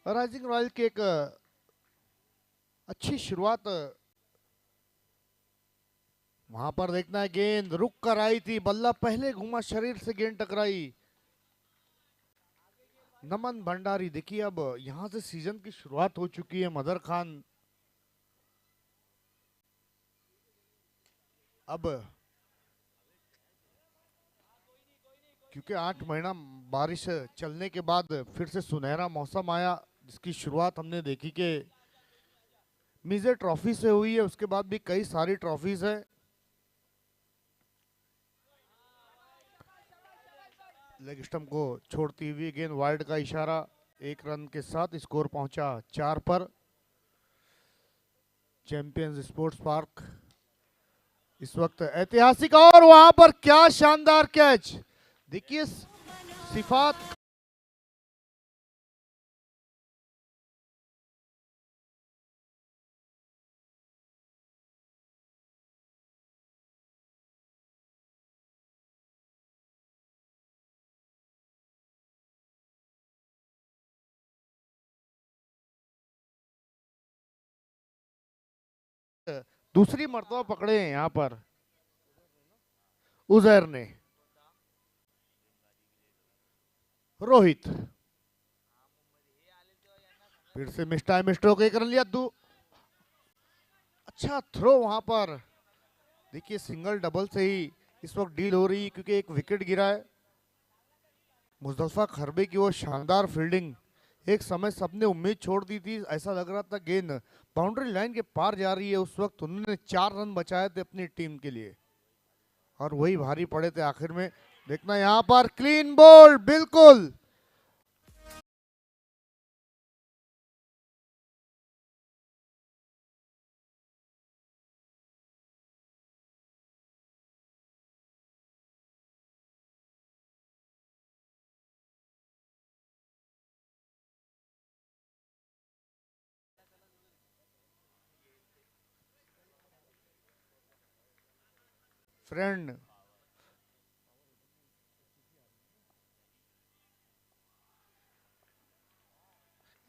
Rising royal की एक अच्छी शुरुआत वहां पर देखना है। गेंद रुक कर आई थी, बल्ला पहले घूमा, शरीर से गेंद टकराई। नमन भंडारी, देखिए अब यहां से सीजन की शुरुआत हो चुकी है। मदर खान अब, क्योंकि 8 महीना बारिश चलने के बाद फिर से सुनहरा मौसम आया, जिसकी शुरुआत हमने देखी कि मिजे ट्रॉफी से हुई है। उसके बाद भी कई सारी ट्रॉफीज है। लेग स्टंप को छोड़ती हुई गेंद, वाइड का इशारा। 1 रन के साथ स्कोर पहुंचा 4 पर। चैंपियंस स्पोर्ट्स पार्क इस वक्त ऐतिहासिक, और वहां पर क्या शानदार कैच। देखिए सिफात, दूसरी मर्तबा पकड़े हैं यहाँ पर उजैर ने। रोहित फिर से मिस टाइम स्ट्रोक, 1 रन लिया। अच्छा थ्रो वहां पर। देखिए सिंगल डबल से ही इस वक्त डील हो रही है, क्योंकि एक विकेट गिरा है। मुस्तफा खरबे की वो शानदार फील्डिंग, एक समय सबने उम्मीद छोड़ दी थी। ऐसा लग रहा था गेंद बाउंड्री लाइन के पार जा रही है। उस वक्त उन्होंने 4 रन बचाए थे अपनी टीम के लिए, और वही भारी पड़े थे आखिर में। देखना यहाँ पर क्लीन बोल्ड, बिल्कुल। फ्रेंड,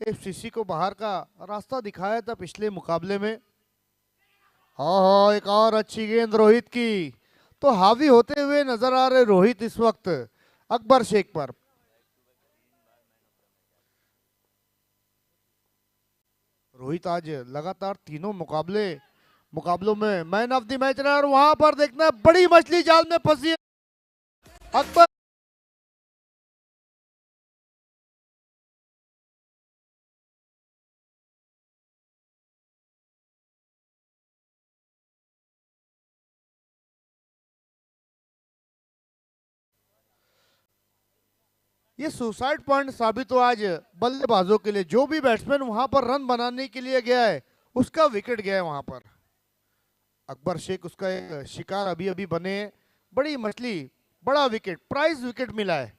एफसीसी को बाहर का रास्ता दिखाया था पिछले मुकाबले में। हाँ, एक और अच्छी गेंद रोहित की। तो हावी होते हुए नजर आ रहे रोहित इस वक्त अकबर शेख पर। रोहित आज लगातार तीनों मुकाबलों में मैन ऑफ द मैच रहा। और वहां पर देखना, बड़ी मछली जाल में फंसी है। अकबर, ये सुसाइड पॉइंट साबित हुआ आज बल्लेबाजों के लिए। जो भी बैट्समैन वहां पर रन बनाने के लिए गया है, उसका विकेट गया है वहां पर। अकबर शेख उसका एक शिकार अभी अभी बने हैं। बड़ी मछली, बड़ा विकेट, प्राइज विकेट मिला है।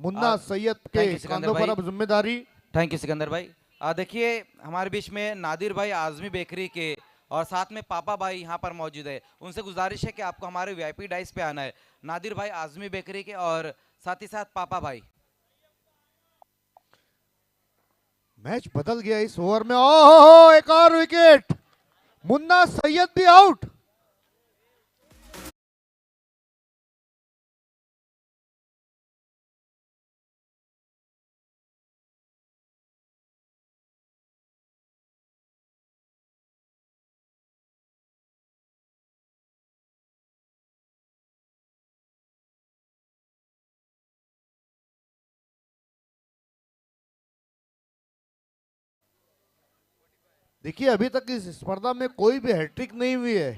मुन्ना सैयद के थैंक यू सिकंदर कांधों पर भाई। अब जिम्मेदारी। थैंक यू सिकंदर भाई। देखिए हमारे बीच में नादिर भाई आजमी बेकरी के और साथ में पापा भाई यहाँ पर मौजूद है। उनसे गुजारिश है कि आपको हमारे वीआईपी डाइस पे आना है। नादिर भाई आजमी बेकरी के और साथ ही साथ पापा भाई। मैच बदल गया इस ओवर में। ओहो, एक और विकेट। मुन्ना सैयद भी आउट। देखिए अभी तक इस स्पर्धा में कोई भी हैट्रिक नहीं हुई है।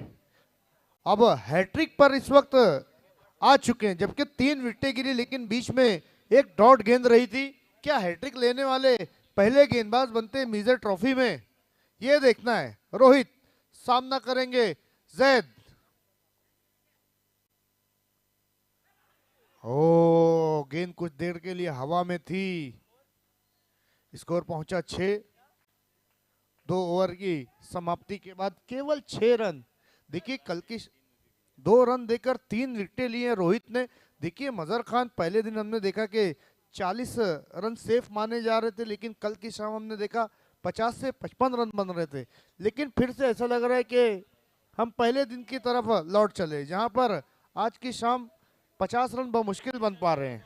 अब हैट्रिक पर इस वक्त आ चुके हैं, जबकि 3 विकेटें गिरी, लेकिन बीच में एक डॉट गेंद रही थी। क्या हैट्रिक लेने वाले पहले गेंदबाज बनते मिजर ट्रॉफी में? ये देखना है। रोहित सामना करेंगे जैद। ओ, गेंद कुछ देर के लिए हवा में थी। स्कोर पहुंचा 6। 2 ओवर की समाप्ति के बाद केवल 6 रन। देखिए कल की 2 रन देकर 3 विकेटें लिए रोहित ने। देखिए मजहर खान, पहले दिन हमने देखा कि 40 रन सेफ माने जा रहे थे, लेकिन कल की शाम हमने देखा 50 से 55 रन बन रहे थे। लेकिन फिर से ऐसा लग रहा है कि हम पहले दिन की तरफ लौट चले, जहां पर आज की शाम 50 रन बमुश्किल बन पा रहे हैं।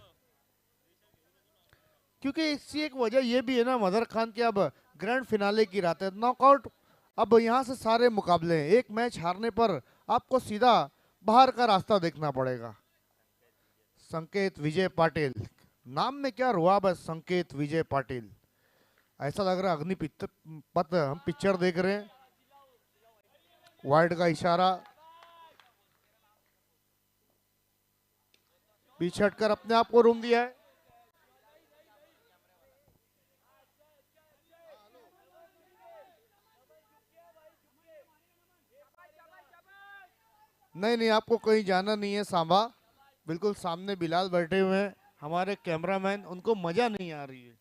क्योंकि इसकी एक वजह यह भी है ना मदर खान की, अब ग्रैंड फिनाले की रात है, नॉकआउट। अब यहाँ से सारे मुकाबले हैं, एक मैच हारने पर आपको सीधा बाहर का रास्ता देखना पड़ेगा। संकेत विजय पाटिल, नाम में क्या रुआब है, संकेत विजय पाटिल। ऐसा लग रहा है अग्निपथ पथ हम पिक्चर देख रहे हैं। वाइड का इशारा, पीछे हटकर अपने आप को रूम दिया है। नहीं नहीं, आपको कहीं जाना नहीं है सांबा, बिल्कुल सामने बिलाल बैठे हुए हैं हमारे कैमरामैन, उनको मजा नहीं आ रही है।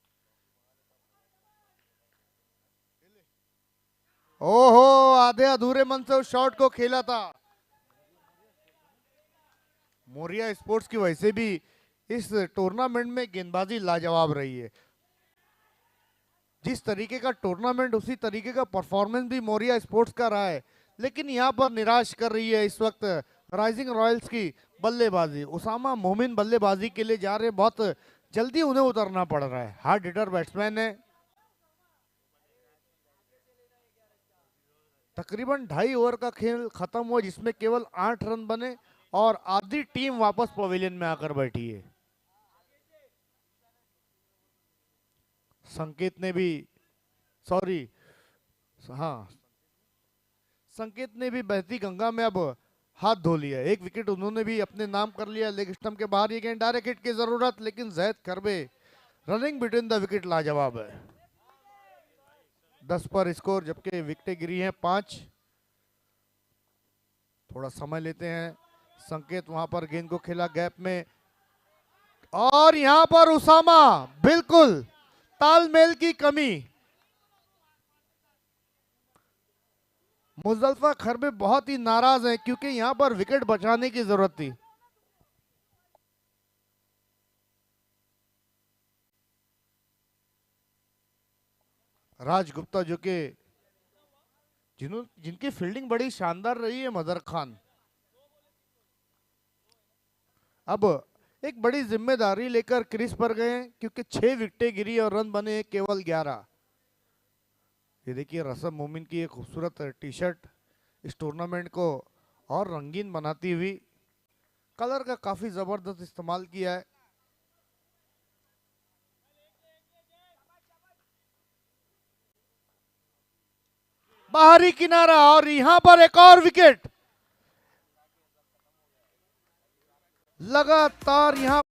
ओहो, आधे अधूरे मन से उस शॉट को खेला था। मोरिया स्पोर्ट्स की वजह से भी इस टूर्नामेंट में गेंदबाजी लाजवाब रही है। जिस तरीके का टूर्नामेंट उसी तरीके का परफॉर्मेंस भी मोरिया स्पोर्ट्स का रहा है, लेकिन यहाँ पर निराश कर रही है इस वक्त राइजिंग रॉयल्स की बल्लेबाजी। उसामा मोमिन बल्लेबाजी के लिए जा रहे हैं, बहुत जल्दी उन्हें उतरना पड़ रहा है। हार्ड हिटर बैट्समैन है। तकरीबन 2.5 ओवर का खेल खत्म हुआ, जिसमें केवल 8 रन बने और आधी टीम वापस पवेलियन में आकर बैठी है। संकेत ने भी, सॉरी, हाँ, संकेत ने भी बहती गंगा में अब हाथ धो लिया। एक विकेट उन्होंने भी अपने नाम कर लिया। लेग स्टंप के बाहर ये गेंद, डायरेक्ट हिट की जरूरत, लेकिन जैद करबे रनिंग बिटवीन द विकेट लाजवाब है। 10 पर स्कोर, जबकि विकेटें गिरी हैं 5। थोड़ा समय लेते हैं। संकेत वहां पर गेंद को खेला गैप में, और यहां पर उसामा, बिल्कुल तालमेल की कमी। मुजफ्फा खरबे बहुत ही नाराज हैं, क्योंकि यहां पर विकेट बचाने की जरूरत थी। राज गुप्ता, जो कि जिनकी फील्डिंग बड़ी शानदार रही है, मदर खान, अब एक बड़ी जिम्मेदारी लेकर क्रीज पर गए, क्योंकि 6 विकेटें गिरी और रन बने केवल 11। ये देखिए रसम मोमिन की एक खूबसूरत टी शर्ट इस टूर्नामेंट को और रंगीन बनाती हुई। कलर का काफी जबरदस्त इस्तेमाल किया है। बाहरी किनारा, और यहां पर एक और विकेट। लगातार यहां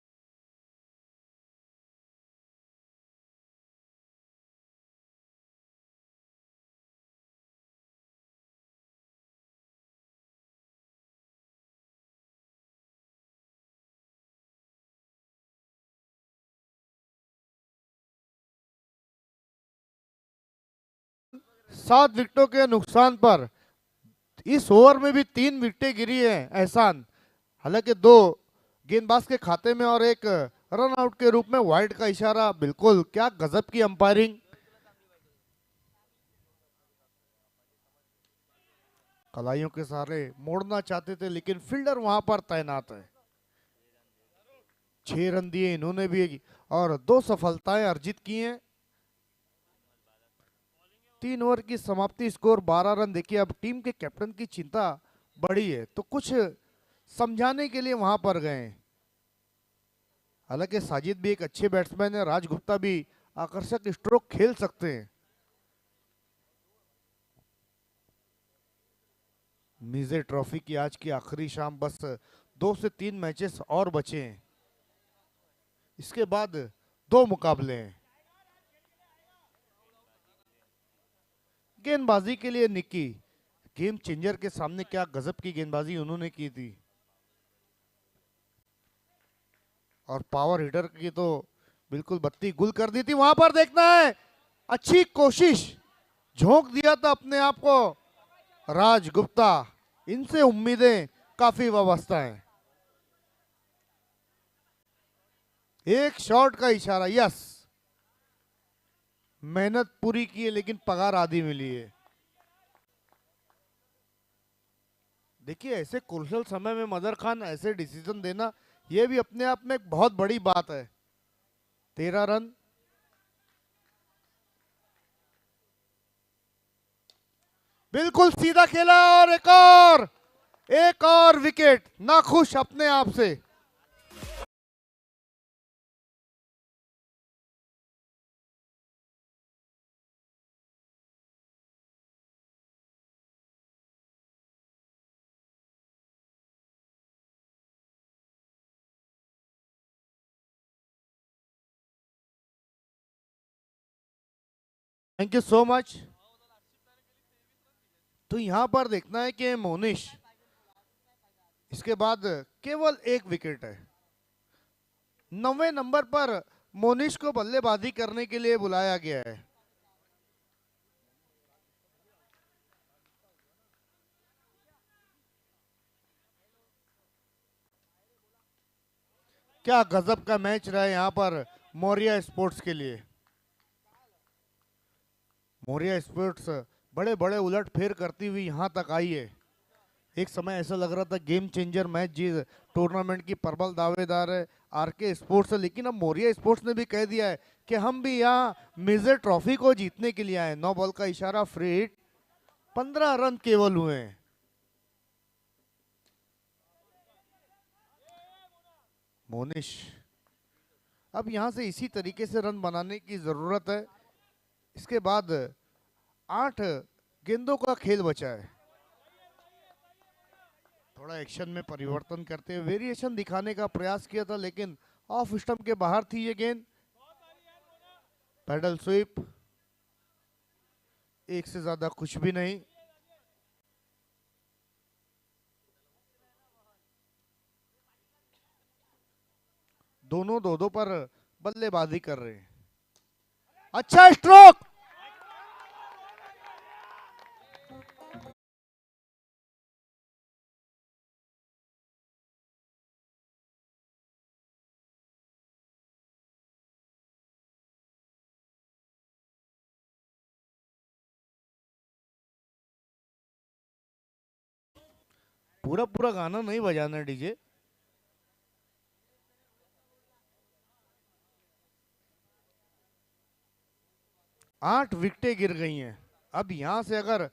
सात विकेटों के नुकसान पर इस ओवर में भी 3 विकेटें गिरी हैं एहसान। हालांकि 2 गेंदबाज के खाते में और एक रन आउट के रूप में। वाइड का इशारा, बिल्कुल क्या गजब की अंपायरिंग। कलाइयों के सहारे मोड़ना चाहते थे, लेकिन फील्डर वहां पर तैनात है। 6 रन दिए इन्होंने भी और 2 सफलताएं अर्जित की हैं। 3 ओवर की समाप्ति, स्कोर 12 रन। देखिए अब टीम के कैप्टन की चिंता बढ़ी है, तो कुछ समझाने के लिए वहां पर गए। हालांकि साजिद भी एक अच्छे बैट्समैन है, राज गुप्ता भी आकर्षक स्ट्रोक खेल सकते हैं। मिजे ट्रॉफी की आज की आखिरी शाम, बस 2 से 3 मैचेस और बचे हैं। इसके बाद 2 मुकाबले हैं। गेंदबाजी के लिए निक्की, गेम चेंजर के सामने क्या गजब की गेंदबाजी उन्होंने की थी। और पावर हिटर की तो बिल्कुल बत्ती गुल कर दी थी। वहां पर देखना है, अच्छी कोशिश, झोंक दिया था अपने आप को राज गुप्ता। इनसे उम्मीदें काफी वाबस्ता हैं। एक शॉट का इशारा, यस। मेहनत पूरी की है लेकिन पगार आधी मिली है। देखिए ऐसे क्रूशल समय में मदर खान ऐसे डिसीजन देना, यह भी अपने आप में एक बहुत बड़ी बात है। 13 रन। बिल्कुल सीधा खेला और एक और विकेट। नाखुश अपने आप से। Thank you so much. तो यहां पर देखना है कि मोनिश, इसके बाद केवल एक विकेट है। 9वें नंबर पर मोनिश को बल्लेबाजी करने के लिए बुलाया गया है। क्या गजब का मैच रहा है यहाँ पर मौर्या स्पोर्ट्स के लिए। मौर्या स्पोर्ट्स बड़े बड़े उलट फेर करती हुई यहाँ तक आई है। एक समय ऐसा लग रहा था गेम चेंजर मैच जीत टूर्नामेंट की प्रबल दावेदार है आरके स्पोर्ट्स है, लेकिन अब मौर्या स्पोर्ट्स ने भी कह दिया है कि हम भी यहाँ मेजर ट्रॉफी को जीतने के लिए आए। 9 बॉल का इशारा, फ्री हिट, 15 रन केवल हुए हैं। मोनिश, अब यहां से इसी तरीके से रन बनाने की जरूरत है। इसके बाद 8 गेंदों का खेल बचा है। थोड़ा एक्शन में परिवर्तन करते हुए वेरिएशन दिखाने का प्रयास किया था, लेकिन ऑफ स्टंप के बाहर थी ये गेंद। पैडल स्वीप, एक से ज्यादा कुछ भी नहीं। दोनों दो दो पर बल्लेबाजी कर रहे हैं। अच्छा स्ट्रोक। पूरा पूरा गाना नहीं बजाना डीजे। आठ विकेटें गिर गई हैं। अब यहां से अगर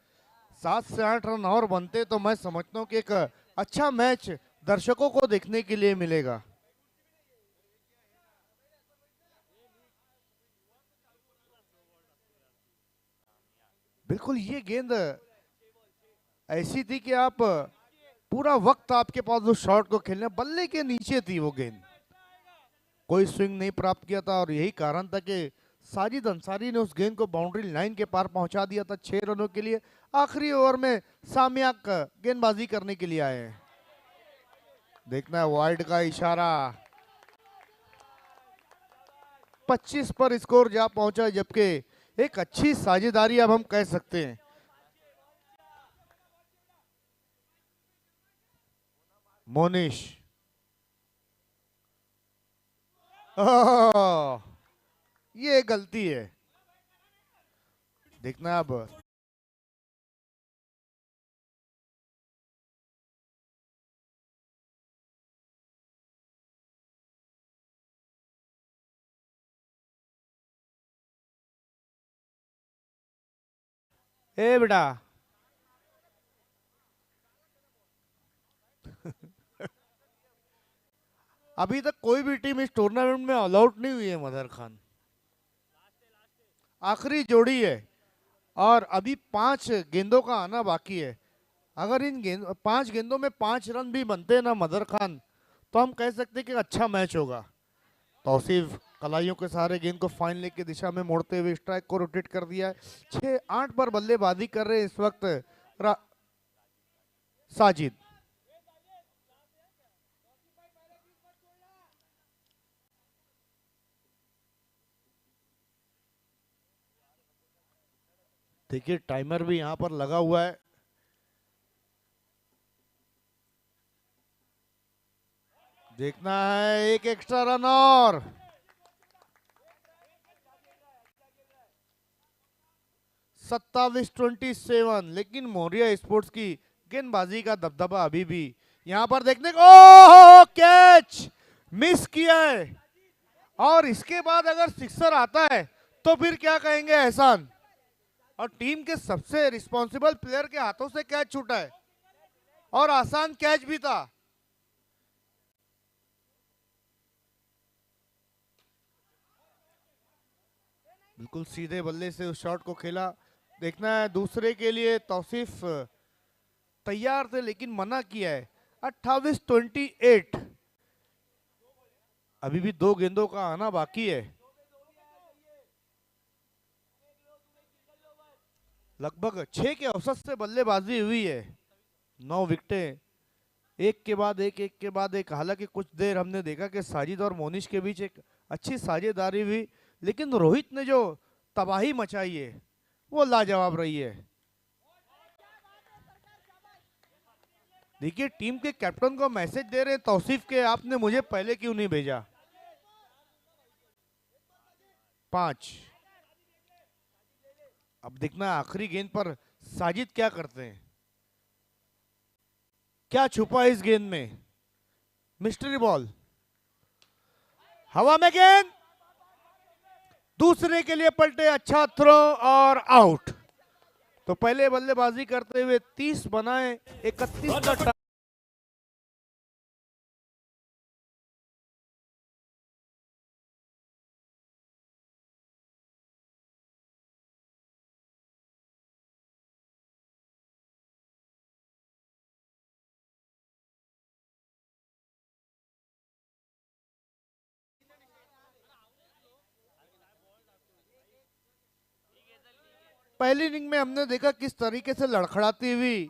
7 से 8 रन और बनते तो मैं समझता हूं कि एक अच्छा मैच दर्शकों को देखने के लिए मिलेगा। बिल्कुल, ये गेंद ऐसी थी कि आप पूरा वक्त आपके पास उस शॉट को खेलने, बल्ले के नीचे थी वो गेंद, कोई स्विंग नहीं प्राप्त किया था। और यही कारण था कि साजिद अंसारी ने उस गेंद को बाउंड्री लाइन के पार पहुंचा दिया था 6 रनों के लिए। आखिरी ओवर में सामयाक गेंदबाजी करने के लिए आए हैं। देखना है वाइड का इशारा। 25 पर स्कोर जा पहुंचा, जबकि एक अच्छी साझेदारी अब हम कह सकते हैं। मोनिश, ओह, ये गलती है। देखना अब ए बेटा। अभी तक कोई भी टीम इस टूर्नामेंट में ऑल आउट नहीं हुई है मदर खान। आखिरी जोड़ी है और अभी 5 गेंदों का आना बाकी है। अगर इन 5 गेंदों में 5 रन भी बनते हैं ना मदर खान, तो हम कह सकते हैं कि अच्छा मैच होगा। तौसीफ कलाइयों के सहारे गेंद को फाइन लेग की दिशा में मोड़ते हुए स्ट्राइक को रोटेट कर दिया है। 6-8 पर बल्लेबाजी कर रहे हैं इस वक्त साजिद। देखिए टाइमर भी यहां पर लगा हुआ है। देखना है एक एक्स्ट्रा रन और। 27-27। लेकिन मौर्य स्पोर्ट्स की गेंदबाजी का दबदबा अभी भी यहां पर देखने को, ओह कैच मिस किया है। और इसके बाद अगर सिक्सर आता है तो फिर क्या कहेंगे एहसान। और टीम के सबसे रिस्पॉन्सिबल प्लेयर के हाथों से कैच छूटा है और आसान कैच भी था। बिल्कुल सीधे बल्ले से उस शॉट को खेला। देखना है दूसरे के लिए तौसीफ तैयार थे लेकिन मना किया है। 28-28। अभी भी 2 गेंदों का आना बाकी है। लगभग 6 के औसत से बल्लेबाजी हुई है। 9 विकेटें, एक के बाद एक। हालांकि कुछ देर हमने देखा कि साजिद और मोनिश के बीच एक अच्छी साझेदारी हुई, लेकिन रोहित ने जो तबाही मचाई है वो लाजवाब रही है। देखिए टीम के कैप्टन को मैसेज दे रहे हैं तौसीफ के, आपने मुझे पहले क्यों नहीं भेजा। 5। अब देखना आखिरी गेंद पर साजिद क्या करते हैं, क्या छुपा इस गेंद में। मिस्ट्री बॉल, हवा में गेंद, दूसरे के लिए पलटे, अच्छा थ्रो और आउट। तो पहले बल्लेबाजी करते हुए 30 बनाए 31 का पहली इनिंग में हमने देखा किस तरीके से लड़खड़ाती हुई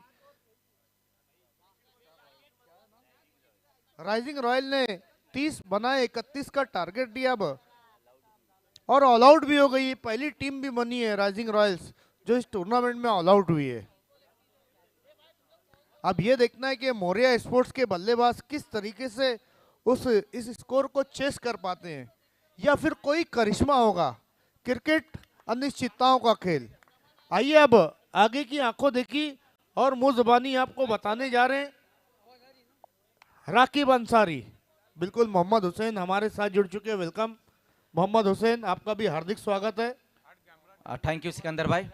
राइजिंग रॉयल ने 30 बनाए 31 का टारगेट दिया अब, और ऑल आउट भी हो गई। पहली टीम भी बनी है राइजिंग रॉयल्स जो इस टूर्नामेंट में ऑल आउट हुई है। अब ये देखना है कि मौर्य स्पोर्ट्स के बल्लेबाज किस तरीके से इस स्कोर को चेस कर पाते हैं, या फिर कोई करिश्मा होगा। क्रिकेट अनिश्चितताओं का खेल। आइए अब आगे की आंखों देखी और मुंह जुबानी आपको बताने जा रहे हैं राकिब अंसारी। बिल्कुल मोहम्मद हुसैन हमारे साथ जुड़ चुके हैं। वेलकम मोहम्मद हुसैन, आपका भी हार्दिक स्वागत है। थैंक यू सिकंदर भाई।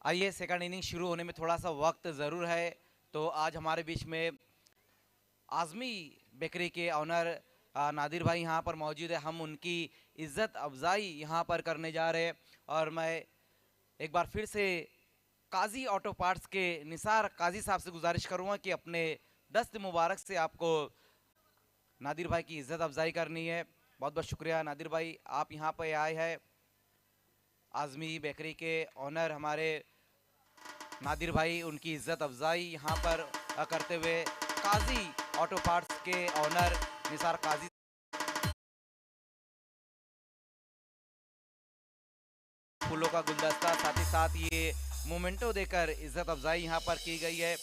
आइए सेकंड इनिंग शुरू होने में थोड़ा सा वक्त ज़रूर है, तो आज हमारे बीच में आज़मी बेकरी के ऑनर नादिर भाई यहाँ पर मौजूद है। हम उनकी इज़्ज़त अफजाई यहाँ पर करने जा रहे हैं। और मैं एक बार फिर से काजी ऑटो पार्ट्स के निसार काजी साहब से गुजारिश करूँगा कि अपने दस्त मुबारक से आपको नादिर भाई की इज़्ज़त अफजाई करनी है। बहुत बहुत शुक्रिया नादिर भाई, आप यहाँ पर आए हैं। आज़मी बेकरी के ऑनर हमारे नादिर भाई, उनकी इज़्ज़त अफजाई यहाँ पर करते हुए काजी ऑटो पार्ट्स के ऑनर निसार काजी फूलों का गुलदस्ता, साथ ही साथ ये मोमेंटो देकर इज़्ज़त अफजाई यहाँ पर की गई है।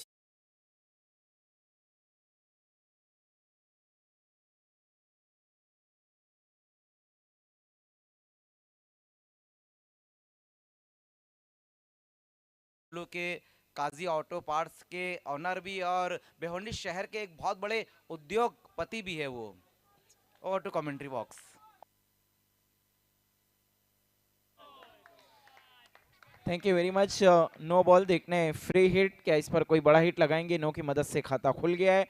फूलों के काजी ऑटो पार्ट्स के ऑनर भी और बेहोंडी शहर के एक बहुत बड़े उद्योगपति भी है वो। Over to commentary box. Thank you very much. No ball देखने फ्री हिट, क्या इस पर कोई बड़ा हिट लगाएंगे? नो की मदद से खाता खुल गया है।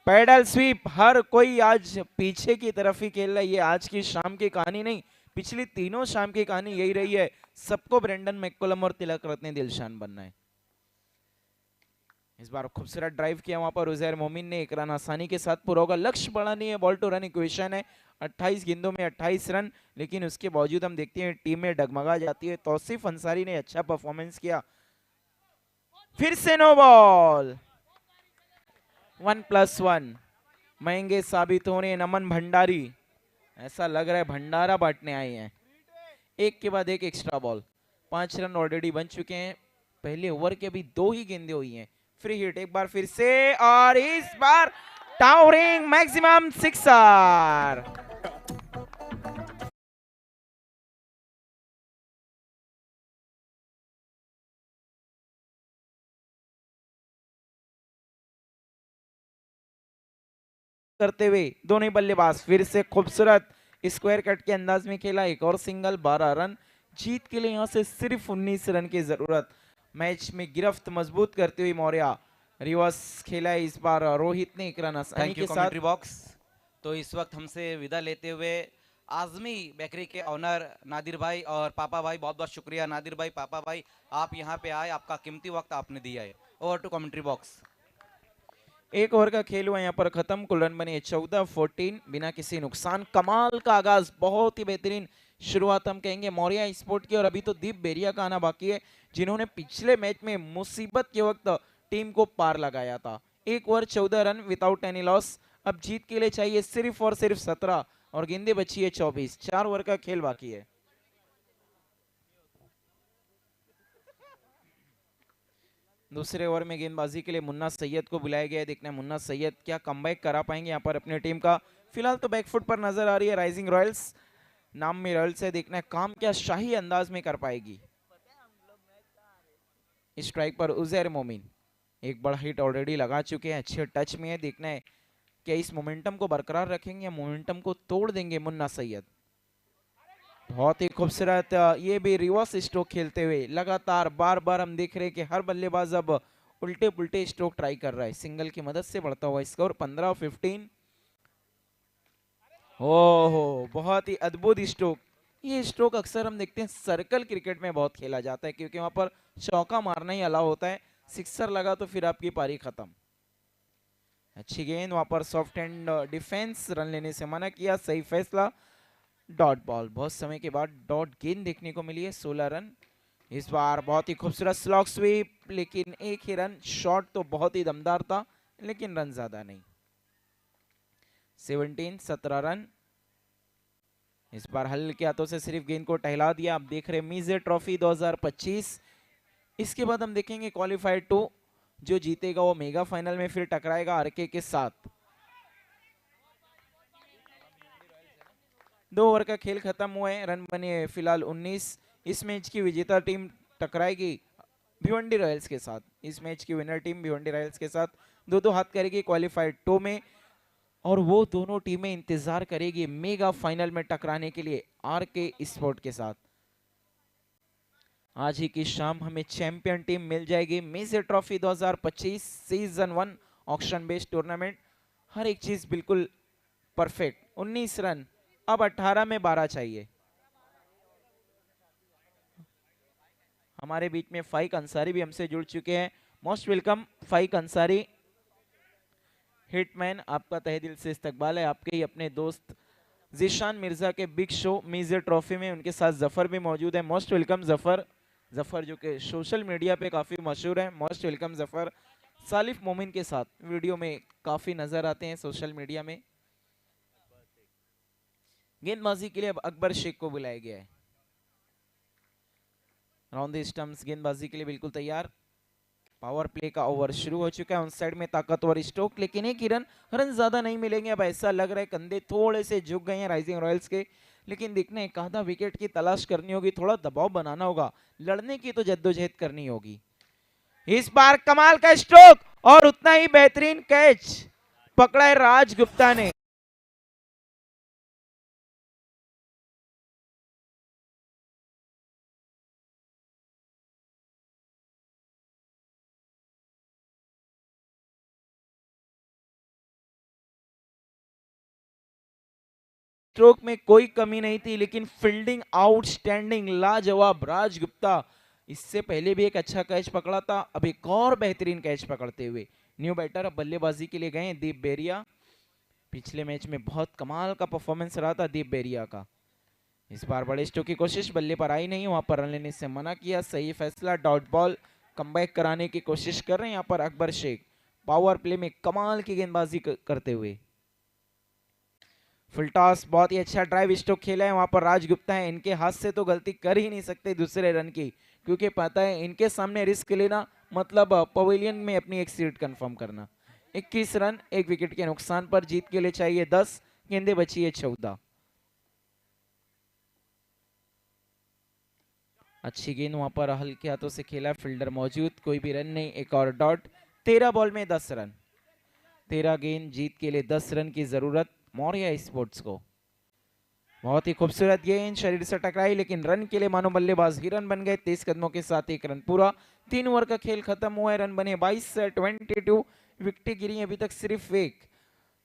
पैडल स्वीप, हर कोई आज पीछे की तरफ ही खेल रहा है। ये आज की शाम की कहानी नहीं, पिछली तीनों शाम की कहानी यही रही है। सबको ब्रेंडन मैककलम और तिलक रत्ने दिलशान बनना है। इस बार खूबसूरत ड्राइव किया वहां पर उजैर मोमिन ने, एक रन आसानी के साथ पूरा होगा। लक्ष्य बड़ा नहीं है, बॉल टू रन इक्वेशन है। 28 गेंदों में 28 रन, लेकिन उसके बावजूद हम देखते हैं टीम में डगमगा जाती है। तौसीफ अंसारी ने अच्छा परफॉर्मेंस किया। फिर से नो बॉल। 1+1 महंगे साबित होने नमन भंडारी, ऐसा लग रहा है भंडारा बांटने आए हैं। एक के बाद एक एक्स्ट्रा बॉल। 5 रन ऑलरेडी बन चुके हैं। पहले ओवर के भी 2 ही गेंदें हुई हैं। फ्री हिट एक बार फिर से, और इस बार टावरिंग मैक्सिमम सिक्सर। करते हुए दोनों ही बल्लेबाज फिर से खूबसूरत स्क्वायर कट के अंदाज में खेला, एक और सिंगल, 12 रन। जीत के लिए यहां से सिर्फ 19 रन की जरूरत। मैच में गिरफ्त मजबूत करते हुए मौर्य रिवर्स खेला है इस बार, रोहित ने एक रन आसानी थैंक यू के साथ। Commentary box. तो इस वक्त हमसे विदा लेते हुए आजमी बेकरी के ऑनर नादिर भाई और पापा भाई, बहुत बहुत शुक्रिया नादिर भाई, पापा भाई, आप यहाँ पे आए, आपका कीमती वक्त आपने दिया है। Over to commentary box. एक ओवर का खेल हुआ यहाँ पर खत्म, कुल रन बने 14-14 बिना किसी नुकसान। कमाल का आगाज, बहुत ही बेहतरीन शुरुआत हम कहेंगे मौर्य स्पोर्ट की। और अभी तो दीप बेरिया का आना बाकी है, जिन्होंने पिछले मैच में मुसीबत के वक्त टीम को पार लगाया था। एक over 14 run without any loss. अब जीत के लिए चाहिए सिर्फ और सिर्फ 17 और गेंदे बची है 24। 4 ओवर का खेल बाकी है। दूसरे ओवर में गेंदबाजी के लिए मुन्ना सैयद को बुलाया गया है। देखना है मुन्ना सैयद क्या कमबैक करा पाएंगे यहाँ पर अपनी टीम का। फिलहाल तो बैकफुट पर नजर आ रही है राइजिंग रॉयल्स, नाम में रॉयल्स है। देखना है काम क्या शाही अंदाज में कर पाएगी। स्ट्राइक पर उजैर मोमिन, एक बड़ा हिट ऑलरेडी लगा चुके हैं, अच्छे टच में है। देखना है क्या इस मोमेंटम को बरकरार रखेंगे या मोमेंटम को तोड़ देंगे मुन्ना सैयद। बहुत ही खूबसूरत ये भी रिवर्स स्ट्रोक खेलते हुए लगातार बार बार हम देख रहे हैं कि हर बल्लेबाज अब उल्टे पुल्टे स्ट्रोक ट्राई कर रहा है। सिंगल की मदद से बढ़ता हुआ स्कोर 15-15। ओहो, बहुत ही अद्भुत स्ट्रोक। ये स्ट्रोक अक्सर हम देखते हैं सर्कल क्रिकेट में बहुत खेला जाता है, क्योंकि वहां पर चौका मारना ही अलाउ होता है। सिक्सर लगा तो फिर आपकी पारी खत्म। अच्छी गेंद, वहां पर सॉफ्ट हैंड डिफेंस, रन लेने से मना किया, सही फैसला। डॉट बॉल, बहुत समय के बाद डॉट गेंद देखने को मिली है। 16 रन इस बार। बहुत ही खूबसूरत स्लॉग स्वीप, लेकिन एक ही रन। शॉट तो बहुत ही दमदार था, लेकिन रन ज्यादा नहीं। 17 रन इस बार। हल्के हाथों से सिर्फ गेंद को टहला दिया। आप देख रहे हैं मीजे ट्रॉफी 2025। इसके बाद हम देखेंगे क्वालिफाइड 2, जो जीतेगा वो मेगा फाइनल में फिर टकराएगा आरके के साथ। 2 ओवर का खेल खत्म हुआ है, रन बने फिलहाल 19। इस मैच की विजेता टीम टकराएगी भिवंडी रॉयल्स के साथ। इस मैच की विनर टीम भिवंडी रॉयल्स के साथ दो दो हाथ करेगी क्वालिफाइड 2 में, और वो दोनों टीमें इंतजार करेगी मेगा फाइनल में टकराने के लिए आरके स्पोर्ट के साथ। आज ही की शाम हमें चैंपियन टीम मिल जाएगी। Major trophy 2025 season 1 auction based tournament, हर एक चीज बिल्कुल परफेक्ट। 19 रन, अब 18 में 12 चाहिए। हमारे बीच में फाइक अंसारी भी हमसे जुड़ चुके हैं। मोस्ट वेलकम फाइक अंसारी। हिटमैन, आपका तहे दिल से इस्तकबाल है। आपके ही अपने दोस्त जिशान मिर्जा के बिग शो मेजर ट्रॉफी में उनके साथ जफर भी मौजूद है। Most welcome Zafar. जफर जो कि सोशल मीडिया पे काफी मशहूर है। Most welcome Zafar. सालिफ मोमिन के साथ वीडियो में काफी नजर आते हैं सोशल मीडिया में। गेंदबाजी के लिए अब अकबर शेख को बुलाया गया है। राउंड द स्टंप्स गेंदबाजी के लिए बिल्कुल तैयार। पावर प्ले का ओवर शुरू हो चुका है। उन साइड में ताकतवर स्ट्रोक, लेकिन एक ही रन, रन ज्यादा नहीं मिलेंगे। अब ऐसा लग रहा है कंधे थोड़े से झुक गए हैं राइजिंग रॉयल्स के, लेकिन देखना है आधा विकेट की तलाश करनी होगी, थोड़ा दबाव बनाना होगा, लड़ने की तो जद्दोजहद करनी होगी। इस बार कमाल का स्ट्रोक और उतना ही बेहतरीन कैच पकड़ा है राज गुप्ता ने। स्ट्रोक में कोई कमी नहीं थी, लेकिन फील्डिंग आउटस्टैंडिंग, लाजवाब राज गुप्ता। इससे पहले भी एक अच्छा कैच पकड़ा था, अब एक और बेहतरीन कैच पकड़ते हुए न्यू बैटर अब बल्लेबाजी के लिए गए दीप बेरिया। पिछले मैच में बहुत कमाल का परफॉर्मेंस रहा था दीप बेरिया का। इस बार बड़े स्ट्रोक की कोशिश, बल्ले पर आई नहीं, वहां पर रन लेने से मना किया, सही फैसला। डॉट बॉल, कमबैक कराने की कोशिश कर रहे हैं यहाँ पर अकबर शेख, पावर प्ले में कमाल की गेंदबाजी करते हुए। फुल टॉस, बहुत ही अच्छा ड्राइव स्ट्रोक खेला है वहां पर राज गुप्ता है। इनके हाथ से तो गलती कर ही नहीं सकते दूसरे रन की, क्योंकि पता है इनके सामने रिस्क लेना मतलब पवेलियन में अपनी एक सीट कंफर्म करना। 21 रन, एक विकेट के नुकसान पर। जीत के लिए चाहिए 10, गेंदे बची है 14। अच्छी गेंद वहां पर हल्के हाथों से खेला, फील्डर मौजूद, कोई भी रन नहीं, एक और डॉट। 13 बॉल में 10 रन। 13 गेंद, जीत के लिए 10 रन की जरूरत मौर्या स्पोर्ट्स को। बहुत ही खूबसूरत गेंद शरीर से टकराई, लेकिन रन के लिए मानो बल्लेबाज हिरन बन गए। 23 कदमों के साथ 1 रन पूरा। 3 ओवर का खेल खत्म हुआ है, रन बने 22 से 22। विकेटें गिरी अभी तक सिर्फ 1।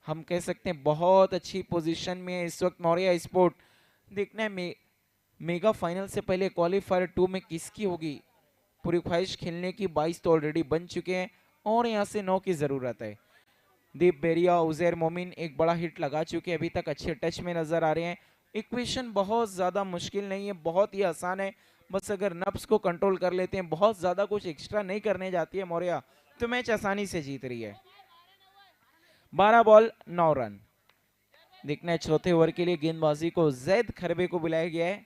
हम कह सकते हैं बहुत अच्छी पोजीशन में है इस वक्त मौर्या स्पोर्ट। देखना है मेगा फाइनल से पहले क्वालिफायर 2 में किसकी होगी पूरी ख्वाहिश खेलने की। 22 तो ऑलरेडी बन चुके हैं और यहाँ से 9 की जरूरत है। दीप बेरिया, उजैर मोमिन एक बड़ा हिट लगा चुके हैं, अभी तक अच्छे टच में नजर आ रहे हैं। इक्वेशन बहुत ज्यादा मुश्किल नहीं है, बहुत ही आसान है। बस अगर नब्स को कंट्रोल कर लेते हैं, बहुत ज्यादा कुछ एक्स्ट्रा नहीं करने जाती है मौर्या, तो मैच आसानी से जीत रही है। 12 बॉल 9 रन। देखना है चौथे ओवर के लिए गेंदबाजी को जैद खरबे को बुलाया गया है।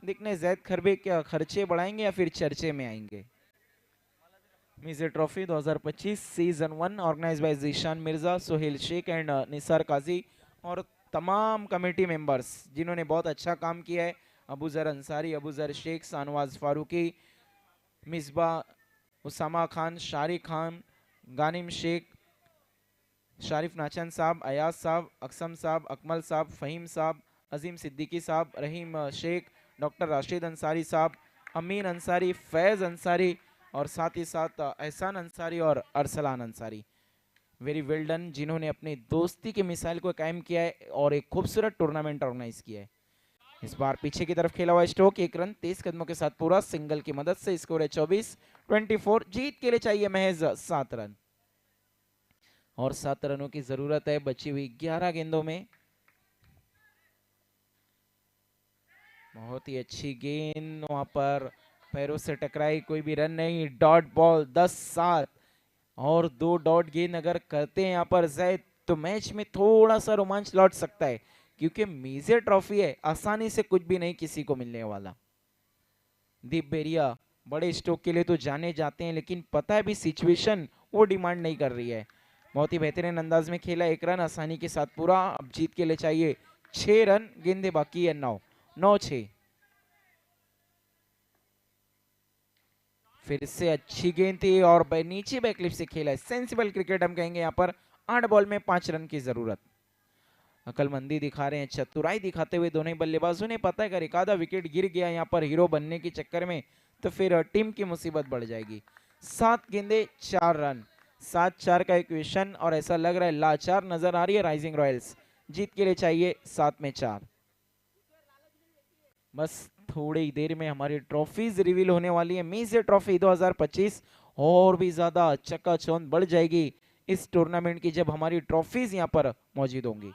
देखना है जैद खरबे क्या खर्चे बढ़ाएंगे या फिर चर्चे में आएंगे। Major trophy 2025 season 1 organised by Zeeshan Mirza, Sohail Sheikh and Nisar Kazi और तमाम कमेटी मेंबर्स जिन्होंने बहुत अच्छा काम किया है। अबूजर अंसारी, अबूजर शेख, शाहनवाज फारूकी, मिसबा, उसामा खान, शारिक खान, गानिम शेख, शारिफ नाचन साहब, अयाज साहब, अक्सम साहब, अकमल साहब, फ़हीम साहब, अजीम सिद्दीकी साहब, रहीम शेख, डॉक्टर राशिद अंसारी साहब, अमीन अंसारी, फैज़ अंसारी और साथ ही साथ एहसान अंसारी और Arsalan Ansari. Very well done, जिन्होंने अपनी दोस्ती की मिसाइल को कायम किया है और एक खूबसूरत टूर्नामेंट ऑर्गेनाइज किया है। इस बार पीछे की तरफ खेला हुआ स्ट्रोक 1 रन 23 कदमों के साथ पूरा, सिंगल की मदद से स्कोर है 24-24। जीत के लिए चाहिए महज 7 रन और 7 रनों की जरूरत है बची हुई 11 गेंदों में। बहुत ही अच्छी गेंद वहां पर पैरों से टकराई, कोई भी रन नहीं। डॉट बॉल 10-7 और 2 डॉट गेंद अगर करते हैं यहाँ पर जैद, तो मैच में थोड़ा सा रोमांच लौट सकता है, क्योंकि मेजर ट्रॉफी है, आसानी से कुछ भी नहीं किसी को मिलने वाला। दीप बेरिया बड़े स्ट्रोक के लिए तो जाने जाते हैं, लेकिन पता है भी सिचुएशन वो डिमांड नहीं कर रही है। बहुत ही बेहतरीन अंदाज में खेला, 1 रन आसानी के साथ पूरा। अब जीत के लिए चाहिए 6 रन, गेंदे बाकी है 9-6। फिर से अच्छी गेंद थी और नीचे बैकलिप से खेला है, सेंसिबल क्रिकेट हम कहेंगे यहाँ पर। 8 बॉल में 5 रन की जरूरत। अकलमंदी दिखा रहे हैं, चतुराई दिखाते हुए दोनों ही बल्लेबाजों ने। पता है अगर एक आधा विकेट गिर गया यहाँ पर हीरो बनने के चक्कर में, तो फिर टीम की मुसीबत बढ़ जाएगी। 7 गेंदे 4 रन, 7-4 का इक्वेशन और ऐसा लग रहा है लाचार नजर आ रही है राइजिंग रॉयल्स। जीत के लिए चाहिए 7 में 4। बस थोड़ी ही देर में हमारी ट्रॉफीज रिवील होने वाली है। मेजर ट्रॉफी 2025 और भी ज्यादा चकाचौंध बढ़ जाएगी इस टूर्नामेंट की जब हमारी ट्रॉफीज यहाँ पर मौजूद होंगी।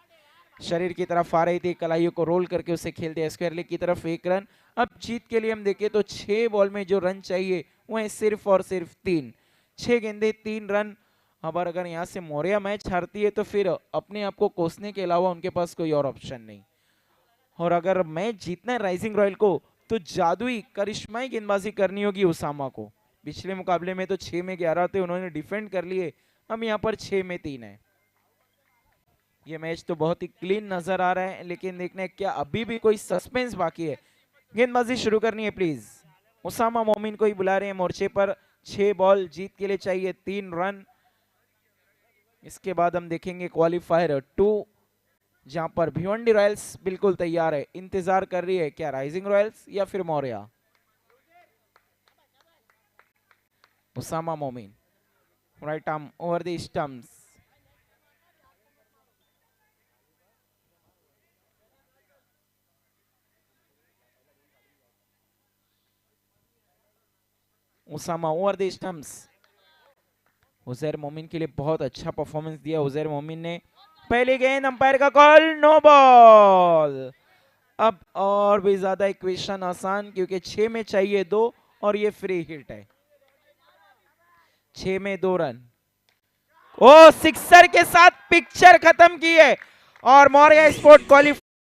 शरीर की तरफ आ रही थी, कलाइयों को रोल करके उसे खेलते स्क्वायर लेग की तरफ 1 रन। अब जीत के लिए हम देखें तो 6 बॉल में जो रन चाहिए वो है सिर्फ और सिर्फ 3। 6 गेंदे 3 रन। अब अगर यहाँ से मौर्या मैच हारती है तो फिर अपने आप को कोसने के अलावा उनके पास कोई और ऑप्शन नहीं। और अगर मैच जीतना है राइजिंग रॉयल को, तो जादुई करिश्माई गेंदबाजी करनी होगी उसामा को। पिछले मुकाबले में तो 6 में 11 थे, उन्होंने डिफेंड कर लिए। अब यहाँ पर 6 में 3 है। ये मैच तो बहुत ही क्लीन नजर आ रहा है, लेकिन देखना है क्या अभी भी कोई सस्पेंस बाकी है। गेंदबाजी शुरू करनी है प्लीज। उसामा मोमिन को ही बुला रहे हैं मोर्चे पर। 6 बॉल, जीत के लिए चाहिए 3 रन। इसके बाद हम देखेंगे क्वालिफायर 2, जहां पर भिवंडी रॉयल्स बिल्कुल तैयार है, इंतजार कर रही है क्या राइजिंग रॉयल्स या फिर Maurya. Usama Momin, right arm over the stumps. Usama over the stumps. Uzair Momin के लिए बहुत अच्छा परफॉर्मेंस दिया उजैर मोमिन ने। पहली गेंद, अंपायर का कॉल, नो बॉल। अब और भी ज्यादा इक्वेशन आसान, क्योंकि 6 में चाहिए 2 और ये फ्री हिट है। 6 में 2 रन। ओ सिक्सर के साथ पिक्चर खत्म की है और मौर्या स्पोर्ट क्वालिफाई